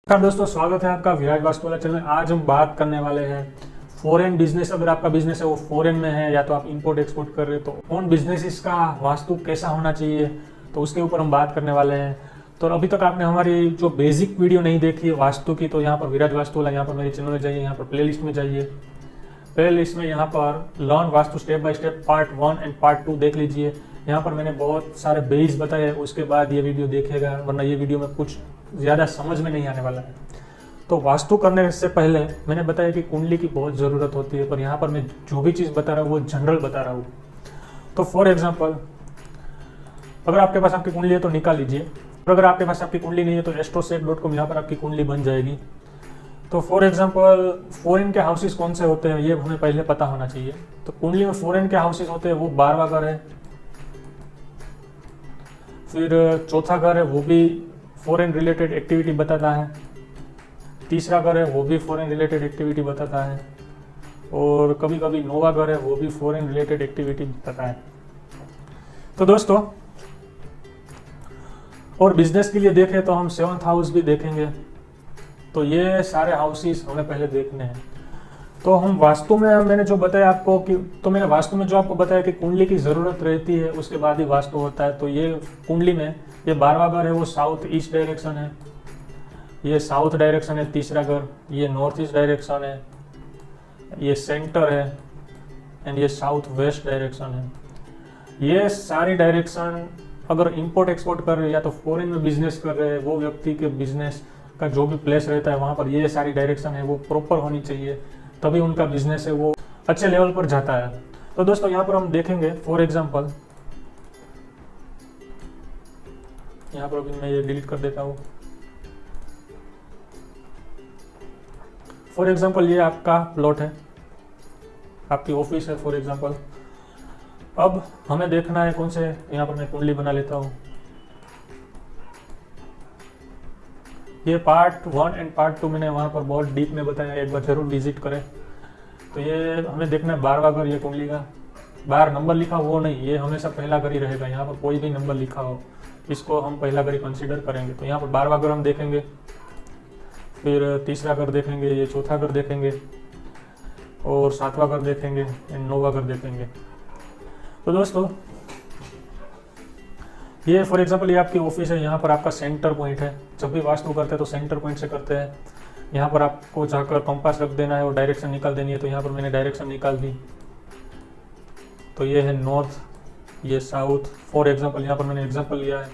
नमस्कार दोस्तों, स्वागत है आपका विराज वास्तुवाला चैनल। आज हम बात करने वाले हैं फॉरेन बिजनेस। अगर आपका बिजनेस है वो फॉरेन में है या तो आप इंपोर्ट एक्सपोर्ट कर रहे हो तो उन बिजनेसेस का वास्तु कैसा होना चाहिए, तो उसके ऊपर हम बात करने वाले हैं। तो अभी तक आपने हमारी जो बेसिक वीडियो नहीं देखी है वास्तु की, तो यहाँ पर विराज वास्तुवाला, यहाँ पर मेरे चैनल में जाइए, यहाँ पर प्लेलिस्ट में जाइए। प्लेलिस्ट में यहाँ पर learn vastu step by step part 1 and part 2 देख लीजिए। यहाँ पर मैंने बहुत सारे बेस बताए, उसके बाद ये वीडियो देखेगा, वरना ये वीडियो में कुछ ज़्यादा समझ में नहीं आने वाला है। तो वास्तु करने से पहले मैंने बताया कि कुंडली की बहुत ज़रूरत होती है, पर यहाँ पर मैं जो भी चीज़ बता रहा हूँ वो जनरल बता रहा हूँ। तो फॉर एग्जांपल, अगर आपके पास आपकी कुंडली है तो निकाल लीजिए, और अगर आपके पास आपकी कुंडली नहीं है तो astroset.com यहाँ पर आपकी कुंडली बन जाएगी। तो फॉर एग्जांपल, फॉरेन के हाउसेस कौन से होते हैं ये हमें पहले पता होना चाहिए। तो कुंडली में फॉरेन के हाउसेस होते हैं वो 12वां घर है, फिर चौथा घर है वो भी फॉरेन रिलेटेड एक्टिविटी बताता है, तीसरा घर है वो भी फॉरेन रिलेटेड एक्टिविटी बताता है, और कभी कभी 9वां घर है वो भी फॉरेन रिलेटेड एक्टिविटी बताता है। तो दोस्तों, और बिजनेस के लिए देखें तो हम 7th हाउस भी देखेंगे। तो ये सारे हाउसेस हमें पहले देखने हैं। तो हम वास्तु में मैंने जो बताया आपको कि, तो मैंने वास्तु में जो आपको बताया कि कुंडली की ज़रूरत रहती है उसके बाद ही वास्तु होता है। तो ये कुंडली में ये 12वां घर है वो साउथ ईस्ट डायरेक्शन है, ये साउथ डायरेक्शन है तीसरा घर, ये नॉर्थ ईस्ट डायरेक्शन है, ये सेंटर है, एंड ये साउथ वेस्ट डायरेक्शन है। ये सारी डायरेक्शन अगर इंपोर्ट एक्सपोर्ट कर रहे हैं या तो फॉरेन में बिजनेस कर रहे हैं, वो व्यक्ति के बिजनेस का जो भी प्लेस रहता है वहाँ पर ये सारी डायरेक्शन है वो प्रॉपर होनी चाहिए, तभी उनका बिजनेस है वो अच्छे लेवल पर जाता है। तो दोस्तों, यहाँ पर हम देखेंगे फॉर एग्जांपल, यहाँ पर अभी मैं ये डिलीट कर देता हूँ। फॉर एग्जांपल, ये आपका प्लॉट है, आपकी ऑफिस है फॉर एग्जांपल। अब हमें देखना है कौन से, यहाँ पर मैं कुंडली बना लेता हूँ। ये पार्ट 1 एंड पार्ट 2 मैंने वहाँ पर बहुत डीप में बताया, एक बार जरूर विजिट करें। तो ये हमें देखना है 12वां घर, ये कुंडली का 12 नंबर लिखा वो नहीं, ये हमेशा पहला घर ही रहेगा। यहाँ पर कोई भी नंबर लिखा हो इसको हम पहला घर ही कंसिडर करेंगे। तो यहाँ पर 12वां घर हम देखेंगे, फिर तीसरा घर देखेंगे, ये चौथा घर देखेंगे, और 7वां घर देखेंगे, एंड 9वां घर देखेंगे। तो दोस्तों, ये फॉर एग्जांपल ये आपकी ऑफिस है, यहाँ पर आपका सेंटर पॉइंट है। जब भी वास्तु करते हैं तो सेंटर पॉइंट से करते हैं। यहाँ पर आपको जाकर कंपास रख देना है और डायरेक्शन निकाल देनी है। तो यहाँ पर मैंने डायरेक्शन निकाल दी। तो ये है नॉर्थ, ये साउथ। फॉर एग्जांपल यहाँ पर मैंने एग्जांपल लिया है,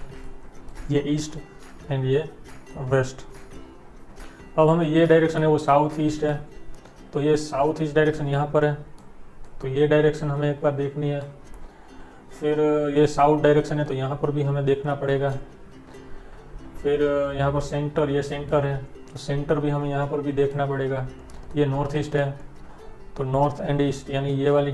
ये ईस्ट एंड ये वेस्ट। अब हमें ये डायरेक्शन है वो साउथ ईस्ट है, तो ये साउथ ईस्ट डायरेक्शन यहाँ पर है, तो ये डायरेक्शन हमें एक बार देखनी है। फिर ये साउथ डायरेक्शन है तो यहाँ पर भी हमें देखना पड़ेगा। फिर यहाँ पर सेंटर, ये सेंटर है तो सेंटर भी हमें यहाँ पर भी देखना पड़ेगा। ये नॉर्थ ईस्ट है तो नॉर्थ एंड ईस्ट यानी ये वाली,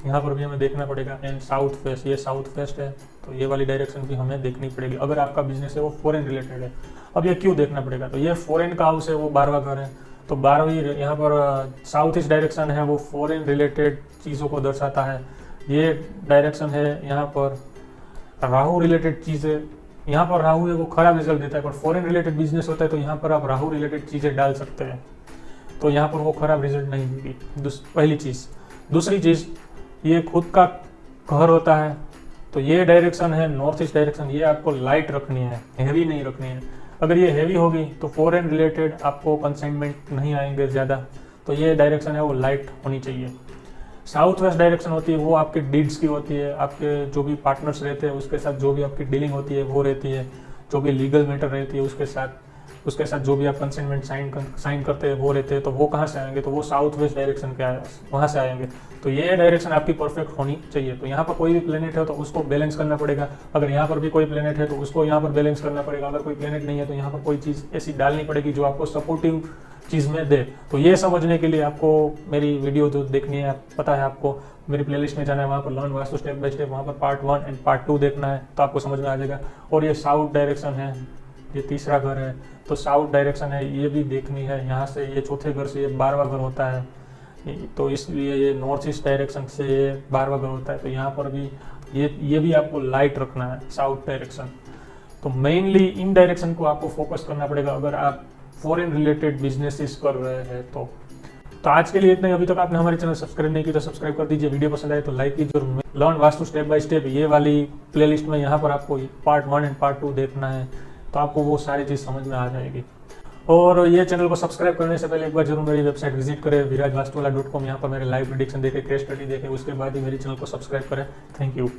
यहाँ पर भी हमें देखना पड़ेगा। एंड साउथ वेस्ट, ये साउथ वेस्ट है तो ये वाली डायरेक्शन भी हमें देखनी पड़ेगी अगर आपका बिजनेस है वो फॉरेन रिलेटेड है। अब ये क्यों देखना पड़ेगा, तो ये फॉरेन का हाउस है वो 12वां घर है, तो 12वीं यहाँ पर साउथ ईस्ट डायरेक्शन है वो फॉरेन रिलेटेड चीज़ों को दर्शाता है। ये डायरेक्शन है यहाँ पर राहु रिलेटेड चीज़ें, यहाँ पर राहु है वो खराब रिजल्ट देता है, पर फॉरेन रिलेटेड बिजनेस होता है तो यहाँ पर आप राहु रिलेटेड चीज़ें डाल सकते हैं, तो यहाँ पर वो खराब रिजल्ट नहीं देगी। पहली चीज़। दूसरी चीज़, ये खुद का घर होता है तो ये डायरेक्शन है नॉर्थ ईस्ट डायरेक्शन, ये आपको लाइट रखनी है, हैवी नहीं रखनी है। अगर ये हैवी होगी तो फॉरेन रिलेटेड आपको कंसाइनमेंट नहीं आएंगे ज़्यादा, तो ये डायरेक्शन है वो लाइट होनी चाहिए। साउथ वेस्ट डायरेक्शन होती है वो आपके डीड्स की होती है, आपके जो भी पार्टनर्स रहते हैं उसके साथ जो भी आपकी डीलिंग होती है वो रहती है, जो भी लीगल मैटर रहती है उसके साथ जो भी आप कंसेंटमेंट साइन करते हैं वो रहते हैं। तो वो कहाँ से आएंगे, तो वो साउथ वेस्ट डायरेक्शन के वहाँ से आएंगे। तो ये डायरेक्शन आपकी परफेक्ट होनी चाहिए। तो यहाँ पर कोई भी प्लेनेट है तो उसको बैलेंस करना पड़ेगा, अगर यहाँ पर भी कोई प्लेनेट है तो उसको यहाँ पर बैलेंस करना पड़ेगा, अगर कोई प्लेनेट नहीं है तो यहाँ पर कोई चीज़ ऐसी डालनी पड़ेगी जो आपको सपोर्टिव चीज़ में दे। तो ये समझने के लिए आपको मेरी वीडियो जो देखनी है, पता है आपको मेरी प्लेलिस्ट में जाना है, वहाँ पर learn vastu step by step, वहाँ पर पार्ट 1 एंड पार्ट 2 देखना है तो आपको समझ में आ जाएगा। और ये साउथ डायरेक्शन है, ये तीसरा घर है तो साउथ डायरेक्शन है ये भी देखनी है। यहाँ से ये चौथे घर से ये 12वां घर होता है, तो इसलिए ये नॉर्थ ईस्ट डायरेक्शन से ये 12वां घर होता है। तो यहाँ पर भी ये भी आपको लाइट रखना है साउथ डायरेक्शन। तो मेनली इन डायरेक्शन को आपको फोकस करना पड़ेगा अगर आप फॉरेन रिलेटेड बिजनेसेस कर रहे हैं तो आज के लिए इतना ही। अभी तक आपने हमारे चैनल सब्सक्राइब नहीं की तो सब्सक्राइब कर दीजिए, वीडियो पसंद आए तो लाइक कीजिए। और learn vastu step by step ये वाली प्लेलिस्ट में यहाँ पर आपको पार्ट 1 एंड पार्ट 2 देखना है तो आपको वो सारी चीज़ समझ में आ जाएगी। और ये चैनल को सब्सक्राइब करने से पहले एक बार जरूर मेरी वेबसाइट विजिट करें virajvastuwala.com। यहाँ पर मेरे लाइव प्रेडिक्शन देखें, केस स्टडी देखें, उसके बाद ही मेरे चैनल को सब्सक्राइब करें। Thank you.